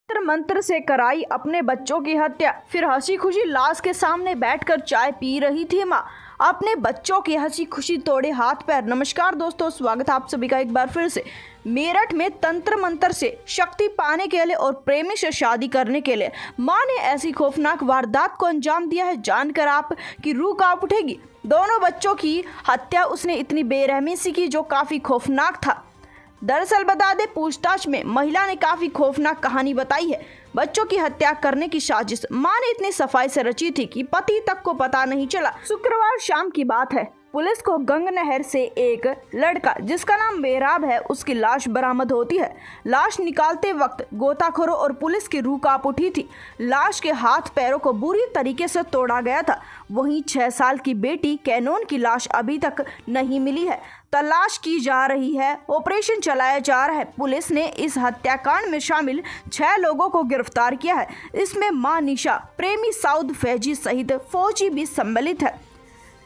तंत्र मंत्र से कराई अपने बच्चों की हत्या, फिर हंसी खुशी लाश के सामने बैठकर चाय पी रही थी माँ। अपने बच्चों की हंसी खुशी तोड़े हाथ पैर। नमस्कार दोस्तों, स्वागत है आप सभी का एक बार फिर से। मेरठ में तंत्र मंत्र से शक्ति पाने के लिए और प्रेमी से शादी करने के लिए मां ने ऐसी खौफनाक वारदात को अंजाम दिया है, जानकर आपकी रूह कांप उठेगी। दोनों बच्चों की हत्या उसने इतनी बेरहमी से की जो काफी खौफनाक था। दरअसल बता दें, पूछताछ में महिला ने काफी खौफनाक कहानी बताई है। बच्चों की हत्या करने की साजिश मां ने इतनी सफाई से रची थी कि पति तक को पता नहीं चला। शुक्रवार शाम की बात है, पुलिस को गंगनहर से एक लड़का जिसका नाम मेहराब है उसकी लाश बरामद होती है। लाश निकालते वक्त गोताखोरों और पुलिस की रूह कांप उठी थी। लाश के हाथ पैरों को बुरी तरीके से तोड़ा गया था। वहीं 6 साल की बेटी कैनोन की लाश अभी तक नहीं मिली है। तलाश की जा रही है, ऑपरेशन चलाया जा रहा है। पुलिस ने इस हत्याकांड में शामिल 6 लोगों को गिरफ्तार किया है। इसमें मां निशा, प्रेमी साउद फैजी सहित फौजी भी सम्मिलित है।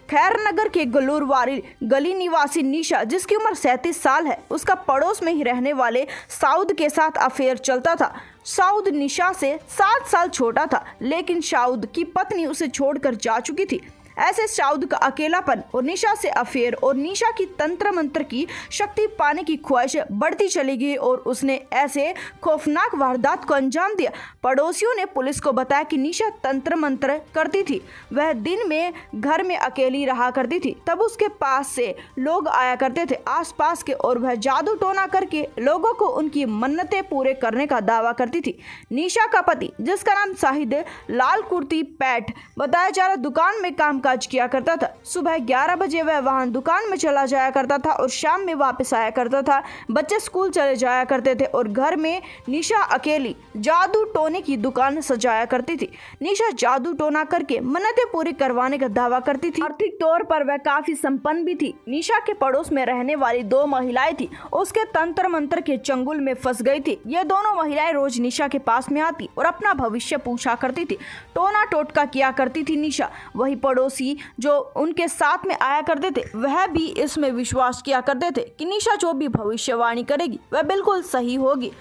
खैरनगर के गलूरवारी गली निवासी निशा, जिसकी उम्र 37 साल है, उसका पड़ोस में ही रहने वाले साउद के साथ अफेयर चलता था। साउद निशा से 7 साल छोटा था, लेकिन साउद की पत्नी उसे छोड़कर जा चुकी थी। ऐसे साउद का अकेलापन और निशा से अफेयर और निशा की तंत्र मंत्र की शक्ति पाने की ख्वाहिश बढ़ती चली गई और उसने ऐसे खौफनाक वारदात को अंजाम दिया। पड़ोसियों ने पुलिस को बताया कि निशा तंत्र मंत्र करती थी। वह दिन में घर में अकेली रहा करती थी, तब उसके पास से लोग आया करते थे आसपास के, और वह जादू टोना करके लोगों को उनकी मन्नतें पूरे करने का दावा करती थी। निशा का पति, जिसका नाम शाहिद लाल कुर्ती पैट बताया जा रहा, दुकान में काम काज किया करता था। सुबह 11 बजे वह वहां दुकान में चला जाया करता था और शाम में वापस आया करता था। बच्चे स्कूल चले जाया करते थे और घर में निशा अकेली जादू टोने की दुकान सजाया करती थी। निशा जादू टोना करके मन्नतें पूरी करवाने का दावा करती थी। आर्थिक तौर पर वह काफी संपन्न भी थी। निशा के पड़ोस में रहने वाली 2 महिलाएं थी, उसके तंत्र मंत्र के चंगुल में फंस गई थी। ये दोनों महिलाएं रोज निशा के पास में आती और अपना भविष्य पूछा करती थी। टोना टोटका किया करती थी निशा। वही पड़ोसी जो उनके साथ में आया करते थे, वह भी इसमें विश्वास किया करते थे कि निशा जो भी भविष्यवाणी करेगी वह बिल्कुल सही होगी।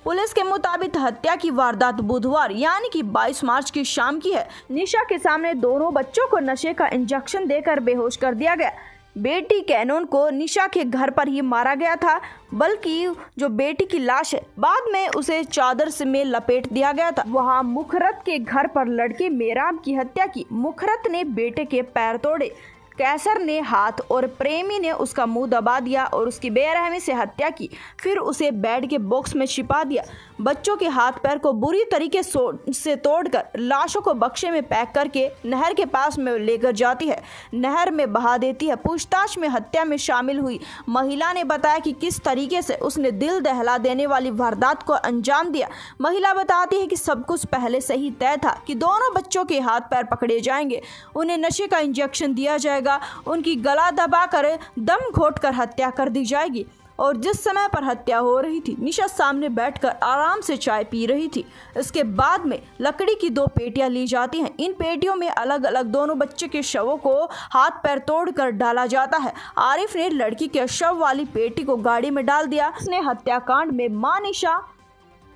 पुलिस के मुताबिक हत्या की वारदात बुधवार यानी कि 22 मार्च की शाम की है। निशा के सामने दोनों बच्चों को नशे का इंजेक्शन देकर बेहोश कर दिया गया। बेटी कैनोन को निशा के घर पर ही मारा गया था, बल्कि जो बेटी की लाश है बाद में उसे चादर से में लपेट दिया गया था। वहां मुखरत के घर पर लड़के मेहराब की हत्या की। मुखरत ने बेटे के पैर तोड़े, कैसर ने हाथ और प्रेमी ने उसका मुंह दबा दिया और उसकी बेरहमी से हत्या की। फिर उसे बेड के बॉक्स में छिपा दिया। बच्चों के हाथ पैर को बुरी तरीके से तोड़कर लाशों को बक्से में पैक करके नहर के पास में लेकर जाती है, नहर में बहा देती है। पूछताछ में हत्या में शामिल हुई महिला ने बताया कि किस तरीके से उसने दिल दहला देने वाली वारदात को अंजाम दिया। महिला बताती है कि सब कुछ पहले से ही तय था कि दोनों बच्चों के हाथ पैर पकड़े जाएंगे, उन्हें नशे का इंजेक्शन दिया जाएगा, उनकी गला दबाकर दम घोटकर हत्या कर दी जाएगी। और जिस समय पर हत्या हो रही थी, निशा सामने बैठकर आराम से चाय पी रही थी। इसके बाद में लकड़ी की 2 पेटियां ली जाती हैं। इन पेटियों में अलग अलग दोनों बच्चे के शवों को हाथ पैर तोड़कर डाला जाता है। आरिफ ने लड़की के शव वाली पेटी को गाड़ी में डाल दिया। उसने हत्याकांड में मां निशा,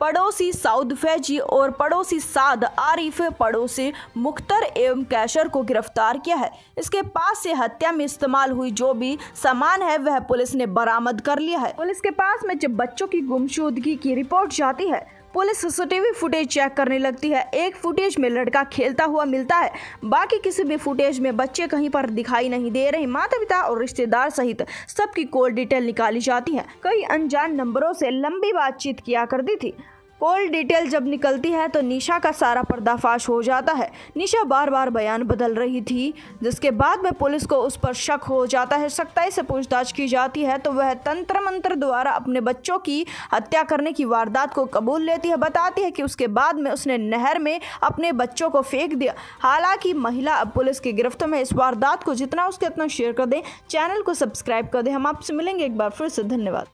पड़ोसी साउद फैजी और पड़ोसी साद आरिफ, पड़ोसी मुख्तर एवं कैशर को गिरफ्तार किया है। इसके पास से हत्या में इस्तेमाल हुई जो भी सामान है वह पुलिस ने बरामद कर लिया है। पुलिस के पास में जब बच्चों की गुमशुदगी की रिपोर्ट जाती है, पुलिस सीसीटीवी फुटेज चेक करने लगती है। एक फुटेज में लड़का खेलता हुआ मिलता है, बाकी किसी भी फुटेज में बच्चे कहीं पर दिखाई नहीं दे रहे। माता पिता और रिश्तेदार सहित सबकी कॉल डिटेल निकाली जाती है। कई अनजान नंबरों से लंबी बातचीत किया करती थी। कॉल डिटेल जब निकलती है तो निशा का सारा पर्दाफाश हो जाता है। निशा बार बार बयान बदल रही थी, जिसके बाद में पुलिस को उस पर शक हो जाता है। सख्ताई से पूछताछ की जाती है तो वह तंत्र मंत्र द्वारा अपने बच्चों की हत्या करने की वारदात को कबूल लेती है। बताती है कि उसके बाद में उसने नहर में अपने बच्चों को फेंक दिया। हालांकि महिला अब पुलिस की गिरफ्त में। इस वारदात को जितना उसके उतना शेयर कर दें, चैनल को सब्सक्राइब कर दें। हम आपसे मिलेंगे एक बार फिर से। धन्यवाद।